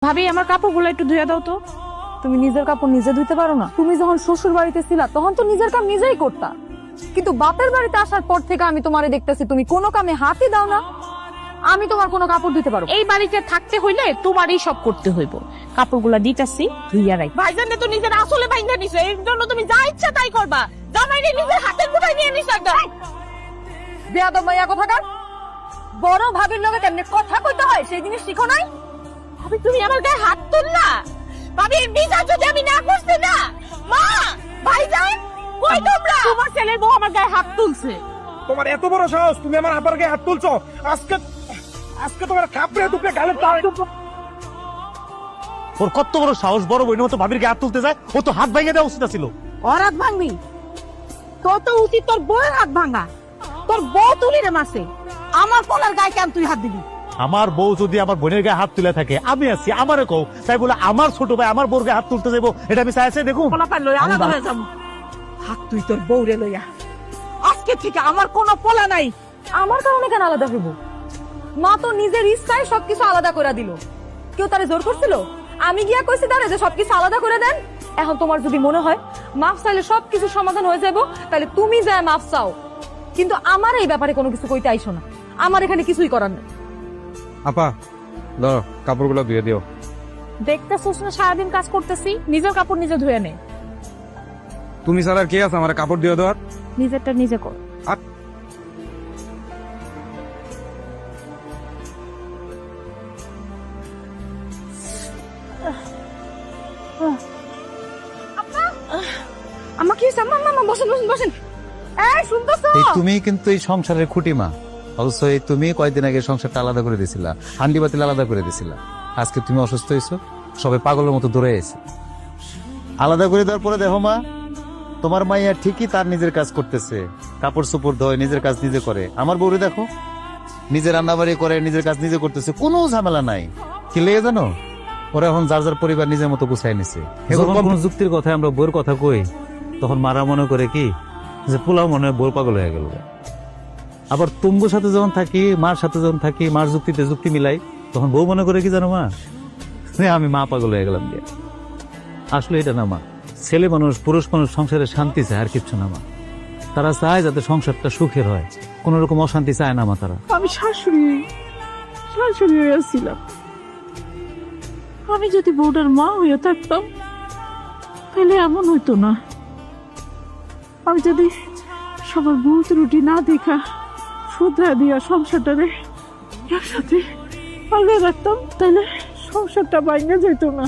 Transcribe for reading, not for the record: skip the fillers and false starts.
ভাবি আমার কাপড়গুলো একটু ধুয়ে দাও তো। তুমি নিজের কাপড় নিজে ধুইতে পারো না? তুমি যখন শ্বশুর বাড়িতে ছিলা তখন তো নিজের কাম নিজেই করতা, কিন্তু বাপের বাড়িতে আসার পর থেকে আমি তোমারে দেখতেছি তুমি কোনো কামে হাতই দাও না। আমি তোমার কোনো কাপড় ধুইতে পারবো? এই বাড়িতে থাকতে হইলে তোমারই সব করতে হইব। কাপড়গুলা দিতাছি ধুইয়া রাখ। ভাইজানে তো নিজের আসলে ভাইঙ্গা নিছে, এর জন্য তুমি যা ইচ্ছা তাই করবা। জামাইরে নিজের হাতের মুঠায় নিয়ে নিছ একদম। বেয়াদব মাইয়া কোথাকার। বড় ভাবির লগে কেমনে কথা কইতে হয় সেই জিনিস শিখো নাই? ভাবি তুমি আমার গায়ে হাত তুললা। ভাবি বিচার যদি আমি না করছি না, মা ভাইজান কই তোমরা? তোমার ছেলের বউ আমার গায়ে হাত তুলছে। তোমার এত বড় সাহস, তুমি আমার আব্বার গায়ে হাত তুলছো? আজকে আজকে তোমার কাপড়ে দুপড়ে গালে তাল। ওর কত বড় সাহস, বড় বইনের মতো ভাবির গায়ে হাত তুলতে যায়। ও তো হাত ভাঙে দেওয়া উচিত ছিল। ওর হাত ভাঙবি? তোর তো উচিত তোর বউয়ের হাত ভাঙা। তোর বউ তুলি রে মাসে, আমার পোলার গায়ে কেন তুই হাত দিবি? আমার বউ যদি আমার বোনের গায়ে হাত তুলে থাকে, আমি আছি, আমারে কও। তাই বলে আমার ছোট ভাই আমার বউর গায়ে হাত তুলতে যাবো, এটা আমি চাইছি? দেখুন পোলা পার লইয়া আলাদা হয়ে যাবো। হাত তুই তোর বউরে লইয়া। আজকে থেকে আমার কোনো পোলা নাই। আমার কারণে কেন আলাদা হইব? মা তো নিজের ইচ্ছায় সবকিছু আলাদা করে দিল। কেউ তারে জোর করছিল? আমি গিয়া কইছি তারে যে সবকিছু আলাদা করে দেন। এখন তোমার যদি মনে হয় মাফ চাইলে সবকিছু সমাধান হয়ে যাবো, তাহলে তুমি যায় মাফ চাও, কিন্তু আমার এই ব্যাপারে কোনো কিছু কইতে আইসো না। আমার এখানে কিছুই করার নেই। আপা ধরো কাপড়গুলো ধুয়ে দিও। দেখতেছিস না সারাদিন কাজ করতেছি, নিজের কাপড় নিজে ধুয়ে নে। তুমি ছাড়া আর কে আছে আমার কাপড় দিয়ে দেওয়ার? নিজেরটা নিজে কর। আমার কি হইছে? আম্মা বসেন বসেন বসেন। এই শুনতেছো? তুমি কিন্তু এই সংসারের খুঁটিমা। অবশ্য তুমি কয়েকদিন আগে সংসারটা আলাদা করে দিছিলা, হান্ডি বাতিল আলাদা করে দিছিলা। আজকে তুমি অসুস্থ হয়েছো, সবাই পাগলের মতো দৌড়ে এসে আলাদা করে দেওয়ার পরে দেখো মা, তোমার মাইয়া ঠিকই তার নিজের কাজ করতেছে, কাপড় চোপড় ধোয়, নিজের কাজ নিজে করে। আমার বউরে দেখো, নিজে রান্নাবাড়ি করে, নিজের কাজ নিজে করতেছে, কোনো ঝামেলা নাই। কি লেগে জানো, ওরা এখন যার যার পরিবার নিজের মতো গুছাই নিছে। যখন কোনো যুক্তির কথায় আমরা বউর কথা কই, তখন মারা মনে করে কি যে পোলাও মনে হয় বউর পাগল হয়ে গেল। আবার তুঙ্গুর সাথে যখন থাকি, মার সাথে যখন থাকি, মার যুক্তিতে যুক্তি মিলাই, তখন বউ মনে করে কি জানো মা, আমি মা পাগল হয়ে গেলাম। আসলে এটা না মা, ছেলে মানুষ পুরুষ মানুষ সংসারে শান্তি চায়, আর কিচ্ছু না মা। তারা চায় যাতে সংসারটা সুখের হয়, কোন রকম অশান্তি চায় না মা তারা। আমি শাশুড়ি হয়েছিলাম। আমি যদি বউটার মা হয়ে থাকতাম তাহলে এমন হইতো না। আমি যদি সবার ভুল ত্রুটি না দেখা শুধরা দিয়া সংসারটারে একসাথে আগে রাখতাম, তাহলে সংসারটা ভাঙে যেত না।